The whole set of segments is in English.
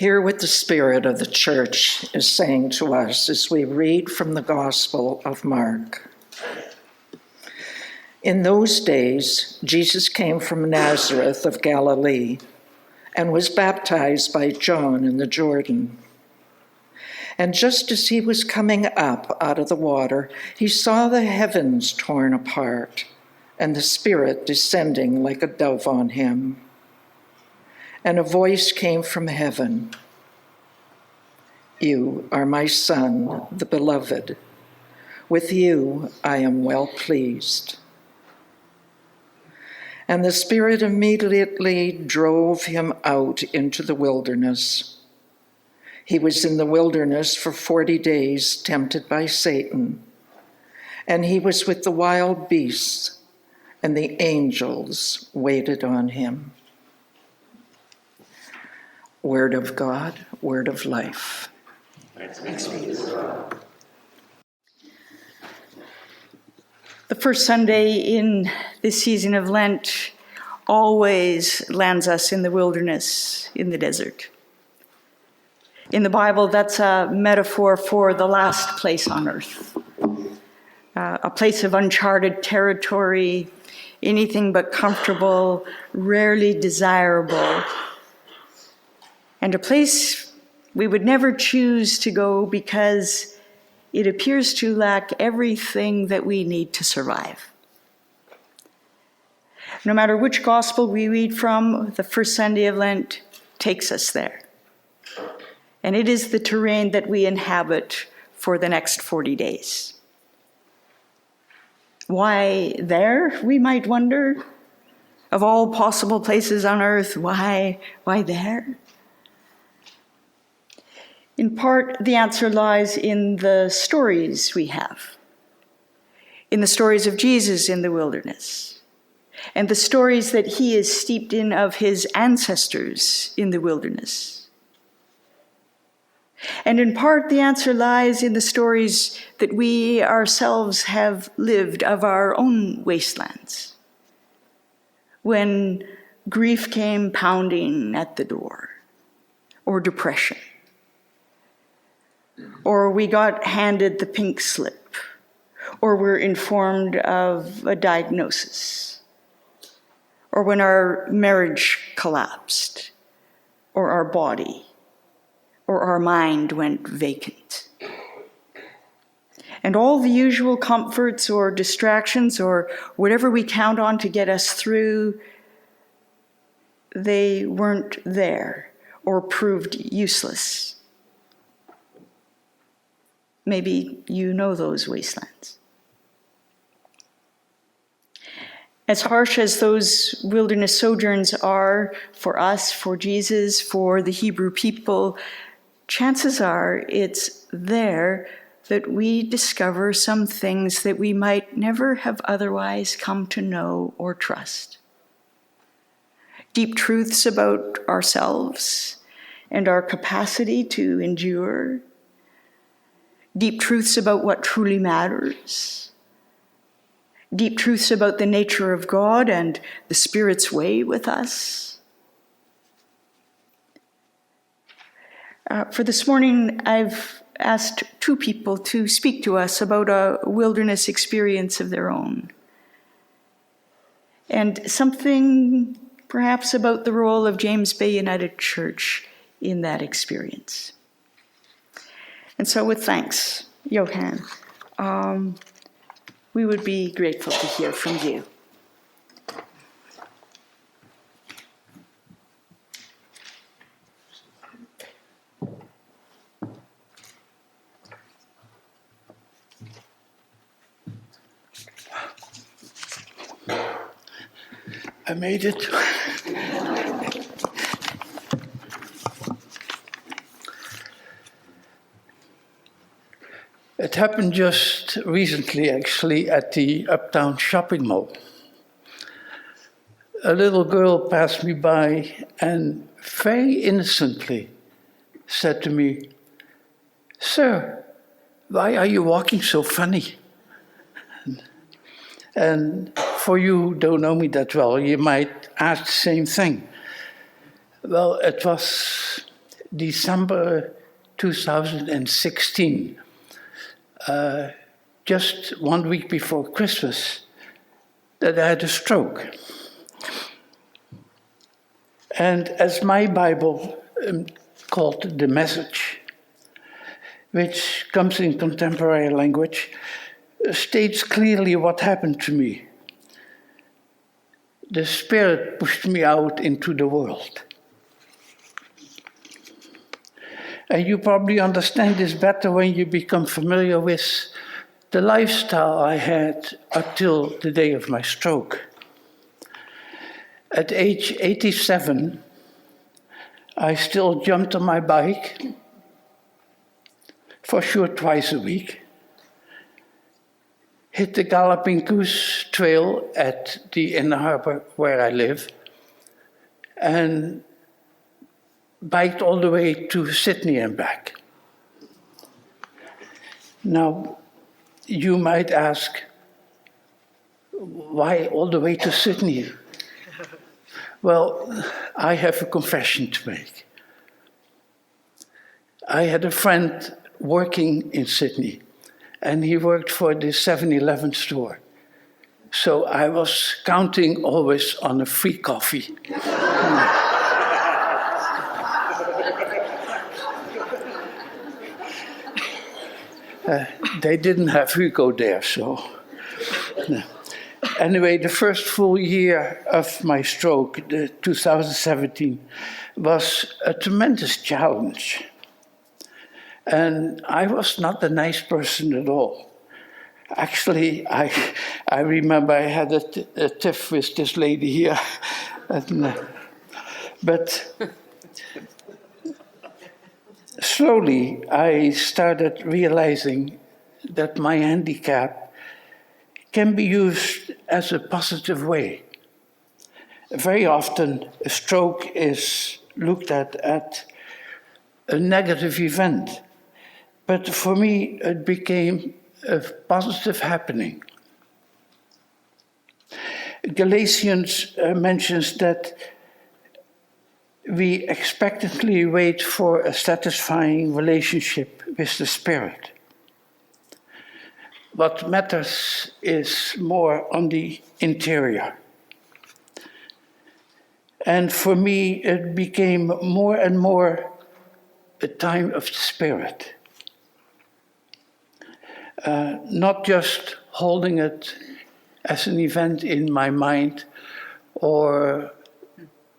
Hear what the Spirit of the Church is saying to us as we read from the Gospel of Mark. In those days, Jesus came from Nazareth of Galilee and was baptized by John in the Jordan. And just as he was coming up out of the water, he saw the heavens torn apart and the Spirit descending like a dove on him. And a voice came from heaven, "You are my Son, the Beloved. With you I am well pleased." And the Spirit immediately drove him out into the wilderness. He was in the wilderness for 40 days, tempted by Satan. And he was with the wild beasts, and the angels waited on him. Word of God, word of life. Thanks be to God. The first Sunday in this season of Lent always lands us in the wilderness, in the desert. In the Bible, that's a metaphor for the last place on earth, a place of uncharted territory, anything but comfortable, rarely desirable, and a place we would never choose to go because it appears to lack everything that we need to survive. No matter which gospel we read from, the first Sunday of Lent takes us there. And it is the terrain that we inhabit for the next 40 days. Why there, we might wonder? Of all possible places on earth, why there? In part, the answer lies in the stories we have, in the stories of Jesus in the wilderness, and the stories that he is steeped in of his ancestors in the wilderness. And in part, the answer lies in the stories that we ourselves have lived of our own wastelands, when grief came pounding at the door, or depression, or we got handed the pink slip, or were informed of a diagnosis, or when our marriage collapsed, or our body, or our mind went vacant. And all the usual comforts or distractions or whatever we count on to get us through, they weren't there or proved useless. Maybe you know those wastelands. As harsh as those wilderness sojourns are for us, for Jesus, for the Hebrew people, chances are it's there that we discover some things that we might never have otherwise come to know or trust. Deep truths about ourselves and our capacity to endure. Deep truths about what truly matters. Deep truths about the nature of God and the Spirit's way with us. For this morning, I've asked two people to speak to us about a wilderness experience of their own. And something perhaps about the role of James Bay United Church in that experience. And so with thanks, Johan, we would be grateful to hear from you. I made it. It happened just recently, actually, at the Uptown shopping mall. A little girl passed me by and very innocently said to me, "Sir, why are you walking so funny?" And for you who don't know me that well, you might ask the same thing. Well, it was December 2016, just 1 week before Christmas, that I had a stroke. And as my Bible called The Message, which comes in contemporary language, states clearly what happened to me. The Spirit pushed me out into the world. And you probably understand this better when you become familiar with the lifestyle I had up till the day of my stroke. At age 87, I still jumped on my bike, for sure twice a week, hit the Galloping Goose Trail at the Inner Harbor where I live, and biked all the way to Sydney and back. Now, you might ask, why all the way to Sydney? Well, I have a confession to make. I had a friend working in Sydney, and he worked for the 7-Eleven store. So I was counting always on a free coffee. They didn't have Hugo there, so. No. Anyway, the first full year of my stroke, 2017, was a tremendous challenge. And I was not a nice person at all. Actually, I remember I had a tiff with this lady here. But slowly, I started realizing that my handicap can be used as a positive way. Very often, a stroke is looked at a negative event. But for me, it became a positive happening. Galatians mentions that we expectantly wait for a satisfying relationship with the Spirit. What matters is more on the interior. And for me, it became more and more a time of the Spirit. Not just holding it as an event in my mind or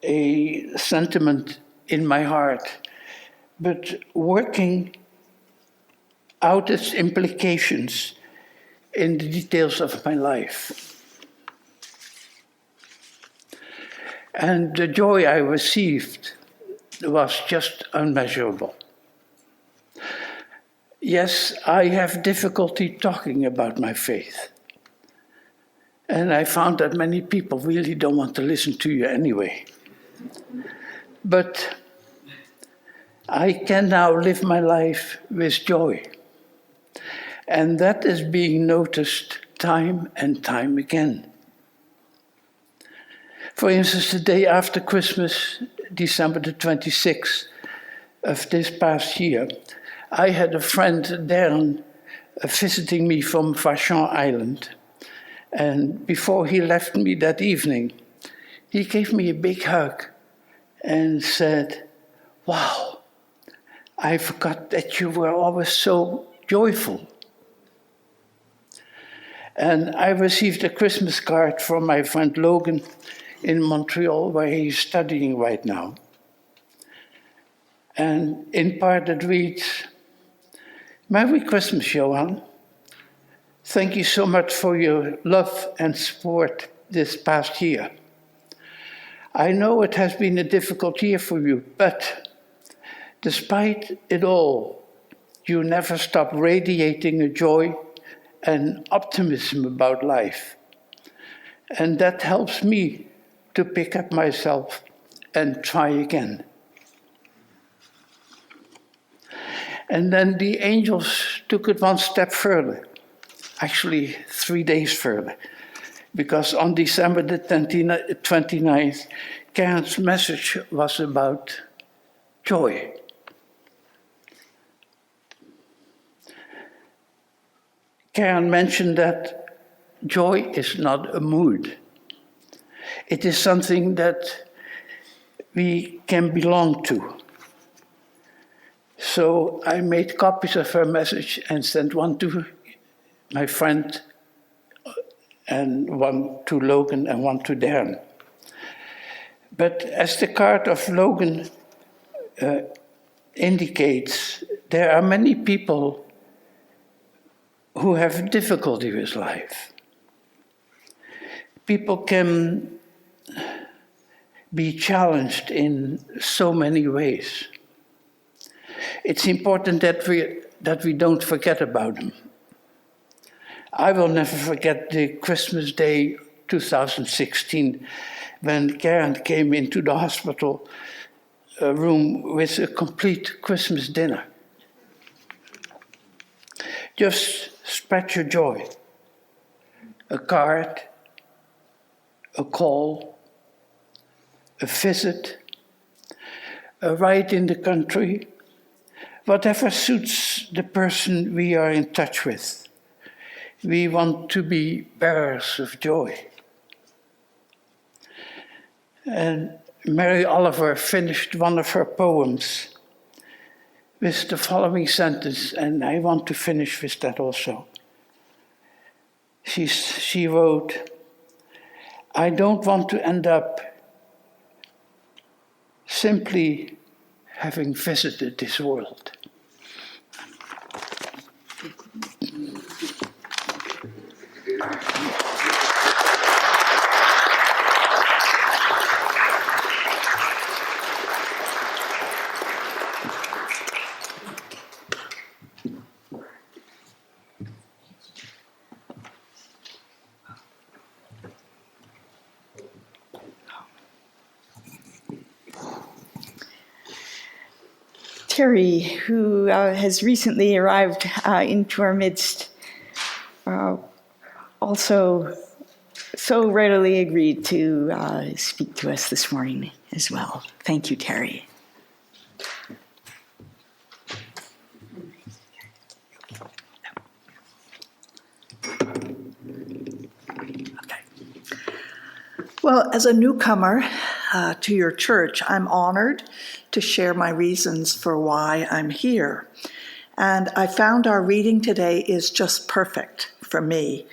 a sentiment in my heart, but working out its implications in the details of my life. And the joy I received was just unmeasurable. Yes, I have difficulty talking about my faith. And I found that many people really don't want to listen to you anyway. But I can now live my life with joy. And that is being noticed time and time again. For instance, the day after Christmas, December the 26th of this past year, I had a friend, Darren, visiting me from Vashon Island. And before he left me that evening, he gave me a big hug and said, "Wow, I forgot that you were always so joyful." And I received a Christmas card from my friend Logan in Montreal, where he's studying right now. And in part it reads, "Merry Christmas, Johan. Thank you so much for your love and support this past year. I know it has been a difficult year for you, but despite it all, you never stop radiating a joy and optimism about life. And that helps me to pick up myself and try again." And then the angels took it one step further, actually 3 days further, because on December the 29th, Karen's message was about joy. Karen mentioned that joy is not a mood. It is something that we can belong to. So I made copies of her message and sent one to my friend, and one to Logan, and one to Darren. But as the card of Logan indicates, there are many people who have difficulty with life. People can be challenged in so many ways. It's important that we don't forget about them. I will never forget the Christmas Day 2016 when Karen came into the hospital room with a complete Christmas dinner. Just spread your joy. A card, a call, a visit, a ride in the country, whatever suits the person we are in touch with. We want to be bearers of joy. And Mary Oliver finished one of her poems with the following sentence, and I want to finish with that also. She wrote, "I don't want to end up simply having visited this world." Terry, who has recently arrived into our midst, also so readily agreed to speak to us this morning as well. Thank you, Terry. Well, as a newcomer to your church, I'm honored to share my reasons for why I'm here. And I found our reading today is just perfect for me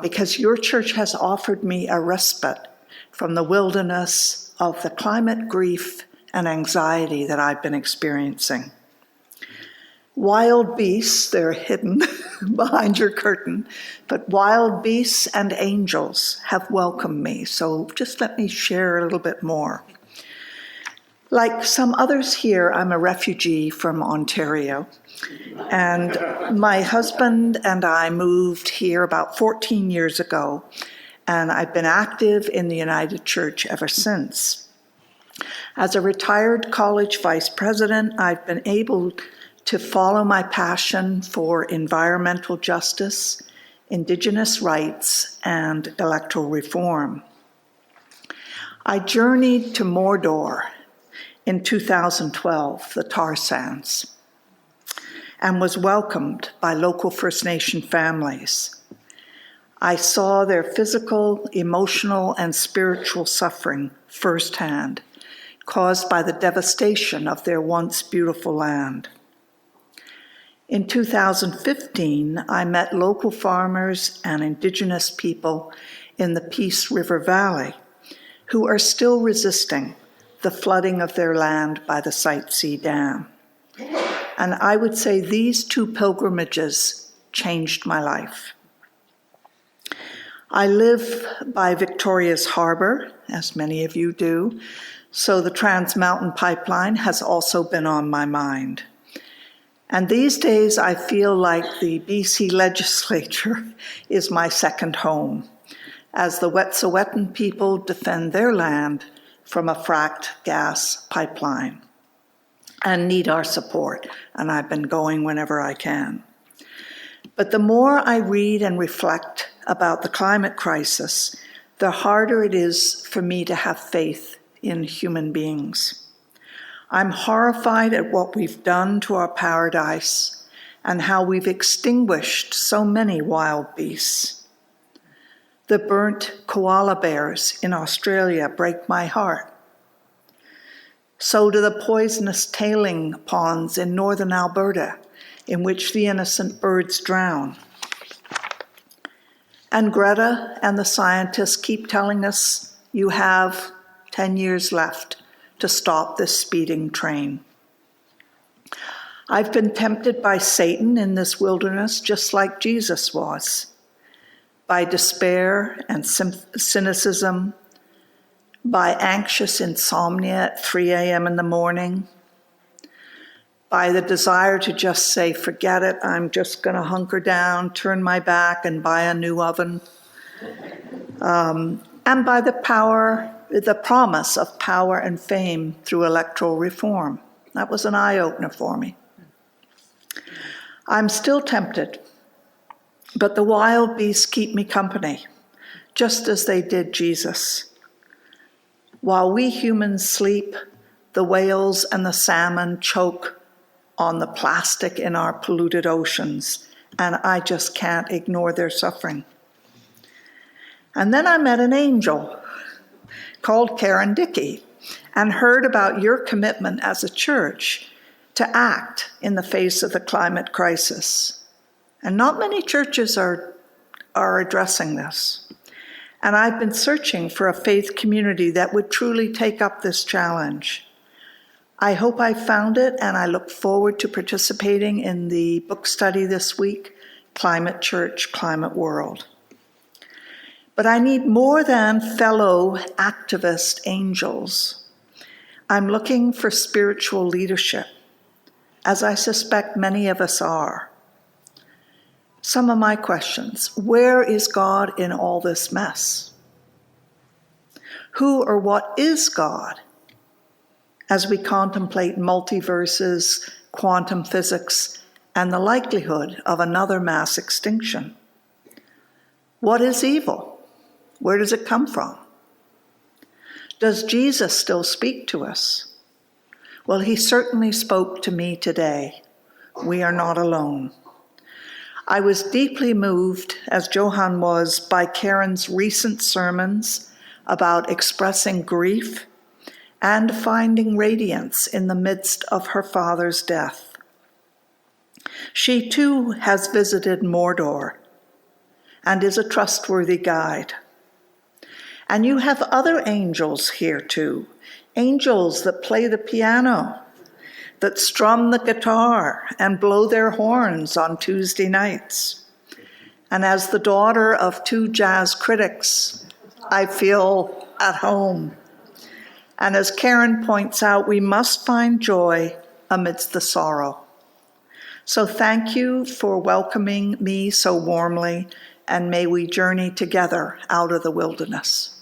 because your church has offered me a respite from the wilderness of the climate grief and anxiety that I've been experiencing. Wild beasts, they're hidden behind your curtain, but wild beasts and angels have welcomed me. So just let me share a little bit more. Like some others here, I'm a refugee from Ontario. And my husband and I moved here about 14 years ago, and I've been active in the United Church ever since. As a retired college vice president, I've been able to follow my passion for environmental justice, Indigenous rights, and electoral reform. I journeyed to Mordor in 2012, the tar sands, and was welcomed by local First Nation families. I saw their physical, emotional, and spiritual suffering firsthand, caused by the devastation of their once beautiful land. In 2015, I met local farmers and Indigenous people in the Peace River Valley who are still resisting the flooding of their land by the Site C Dam. And I would say these two pilgrimages changed my life. I live by Victoria's Harbor, as many of you do, so the Trans Mountain Pipeline has also been on my mind. And these days, I feel like the BC legislature is my second home, as the Wet'suwet'en people defend their land from a fracked gas pipeline and need our support, and I've been going whenever I can. But the more I read and reflect about the climate crisis, the harder it is for me to have faith in human beings. I'm horrified at what we've done to our paradise and how we've extinguished so many wild beasts. The burnt koala bears in Australia break my heart. So do the poisonous tailing ponds in northern Alberta, in which the innocent birds drown. And Greta and the scientists keep telling us you have 10 years left to stop this speeding train. I've been tempted by Satan in this wilderness just like Jesus was, by despair and cynicism, by anxious insomnia at 3 a.m. in the morning, by the desire to just say, forget it, I'm just going to hunker down, turn my back, and buy a new oven, and by the promise of power and fame through electoral reform. That was an eye-opener for me. I'm still tempted, but the wild beasts keep me company, just as they did Jesus. While we humans sleep, the whales and the salmon choke on the plastic in our polluted oceans, and I just can't ignore their suffering. And then I met an angel called Karen Dickey and heard about your commitment as a church to act in the face of the climate crisis. And not many churches are addressing this. And I've been searching for a faith community that would truly take up this challenge. I hope I found it, and I look forward to participating in the book study this week, Climate Church, Climate World. But I need more than fellow activist angels. I'm looking for spiritual leadership, as I suspect many of us are. Some of my questions: where is God in all this mess? Who or what is God as we contemplate multiverses, quantum physics, and the likelihood of another mass extinction? What is evil? Where does it come from? Does Jesus still speak to us? Well, he certainly spoke to me today. We are not alone. I was deeply moved, as Johan was, by Karen's recent sermons about expressing grief and finding radiance in the midst of her father's death. She too has visited Mordor and is a trustworthy guide. And you have other angels here too, angels that play the piano, that strum the guitar and blow their horns on Tuesday nights. And as the daughter of 2 jazz critics, I feel at home. And as Karen points out, we must find joy amidst the sorrow. So thank you for welcoming me so warmly, and may we journey together out of the wilderness.